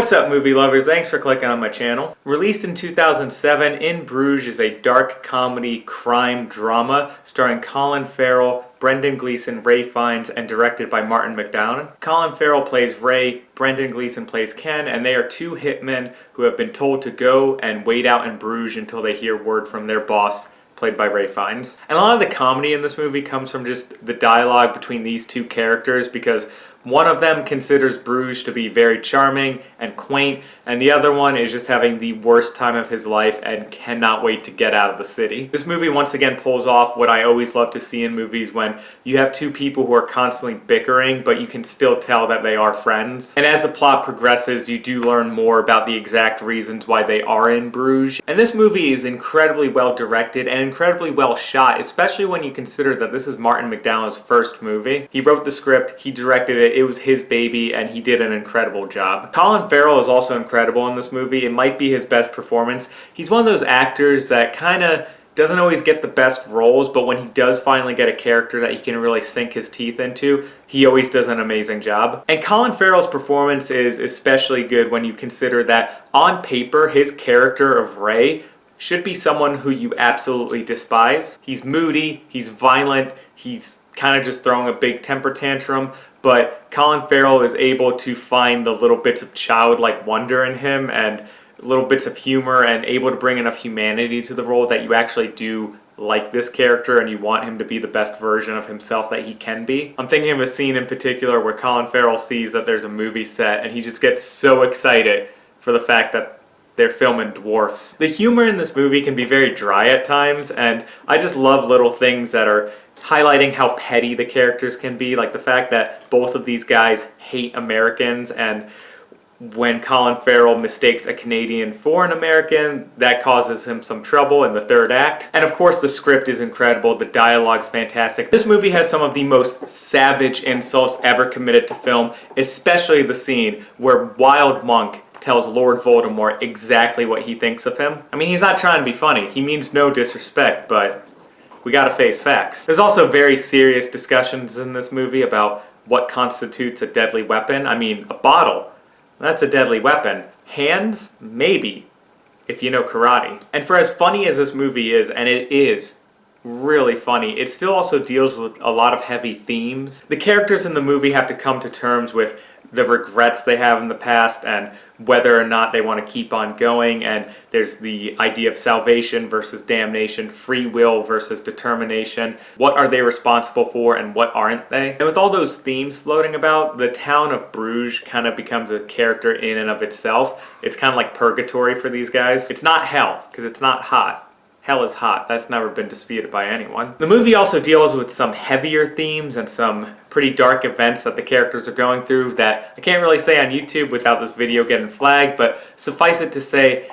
What's up, movie lovers? Thanks for clicking on my channel. Released in 2007, In Bruges is a dark comedy crime drama starring Colin Farrell, Brendan Gleeson, Ray Fiennes, and directed by Martin McDonagh. Colin Farrell plays Ray, Brendan Gleeson plays Ken, and they are two hitmen who have been told to go and wait out in Bruges until they hear word from their boss, played by Ray Fiennes. And a lot of the comedy in this movie comes from just the dialogue between these two characters, because one of them considers Bruges to be very charming and quaint, and the other one is just having the worst time of his life and cannot wait to get out of the city. This movie once again pulls off what I always love to see in movies, when you have two people who are constantly bickering, but you can still tell that they are friends. And as the plot progresses, you do learn more about the exact reasons why they are in Bruges. And this movie is incredibly well directed and incredibly well shot, especially when you consider that this is Martin McDonagh's first movie. He wrote the script, he directed it, it was his baby, and he did an incredible job. Colin Farrell is also incredible in this movie. It might be his best performance. He's one of those actors that kind of doesn't always get the best roles, but when he does finally get a character that he can really sink his teeth into, he always does an amazing job. And Colin Farrell's performance is especially good when you consider that on paper, his character of Ray should be someone who you absolutely despise. He's moody, he's violent, he's kind of just throwing a big temper tantrum, but Colin Farrell is able to find the little bits of childlike wonder in him and little bits of humor, and able to bring enough humanity to the role that you actually do like this character and you want him to be the best version of himself that he can be. I'm thinking of a scene in particular where Colin Farrell sees that there's a movie set and he just gets so excited for the fact that they're filming dwarfs. The humor in this movie can be very dry at times, and I just love little things that are highlighting how petty the characters can be, like the fact that both of these guys hate Americans, and when Colin Farrell mistakes a Canadian for an American, that causes him some trouble in the third act. And of course the script is incredible, the dialogue's fantastic. This movie has some of the most savage insults ever committed to film, especially the scene where Wild Monk tells Lord Voldemort exactly what he thinks of him. I mean, he's not trying to be funny, he means no disrespect, but we gotta face facts. There's also very serious discussions in this movie about what constitutes a deadly weapon. I mean, a bottle, that's a deadly weapon. Hands? Maybe, if you know karate. And for as funny as this movie is, and it is really funny, it still also deals with a lot of heavy themes. The characters in the movie have to come to terms with the regrets they have in the past and whether or not they want to keep on going, and there's the idea of salvation versus damnation, free will versus determination. What are they responsible for and what aren't they? And with all those themes floating about, the town of Bruges kind of becomes a character in and of itself. It's kind of like purgatory for these guys. It's not hell, because it's not hot. Hell is hot. That's never been disputed by anyone. The movie also deals with some heavier themes and some pretty dark events that the characters are going through that I can't really say on YouTube without this video getting flagged, but suffice it to say,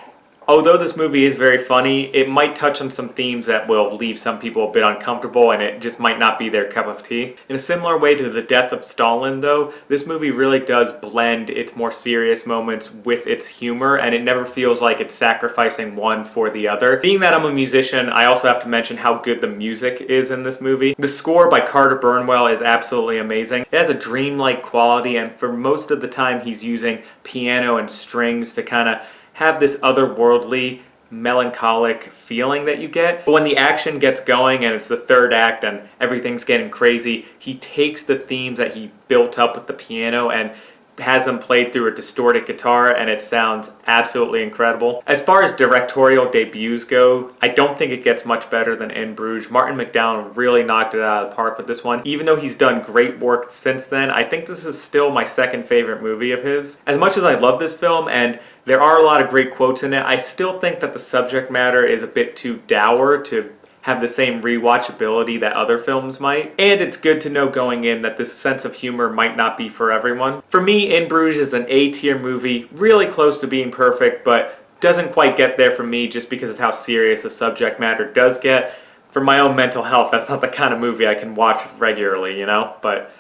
although this movie is very funny, it might touch on some themes that will leave some people a bit uncomfortable, and it just might not be their cup of tea. In a similar way to The Death of Stalin, though, this movie really does blend its more serious moments with its humor, and it never feels like it's sacrificing one for the other. Being that I'm a musician, I also have to mention how good the music is in this movie. The score by Carter Burnwell is absolutely amazing. It has a dreamlike quality, and for most of the time he's using piano and strings to kind of have this otherworldly, melancholic feeling that you get. But when the action gets going and it's the third act and everything's getting crazy, he takes the themes that he built up with the piano and has them played through a distorted guitar, and it sounds absolutely incredible. As far as directorial debuts go, I don't think it gets much better than In Bruges. Martin McDonagh really knocked it out of the park with this one. Even though he's done great work since then, I think this is still my second favorite movie of his. As much as I love this film, and there are a lot of great quotes in it, I still think that the subject matter is a bit too dour to have the same rewatchability that other films might. And it's good to know going in that this sense of humor might not be for everyone. For me, In Bruges is an A-tier movie, really close to being perfect, but doesn't quite get there for me just because of how serious the subject matter does get. For my own mental health, that's not the kind of movie I can watch regularly, you know? But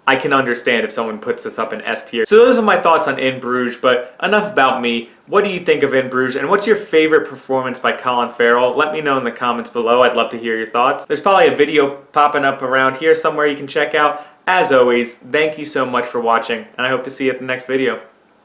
I can understand if someone puts this up in S tier. So those are my thoughts on In Bruges, but enough about me. What do you think of In Bruges, and what's your favorite performance by Colin Farrell? Let me know in the comments below. I'd love to hear your thoughts. There's probably a video popping up around here somewhere you can check out. As always, thank you so much for watching, and I hope to see you at the next video.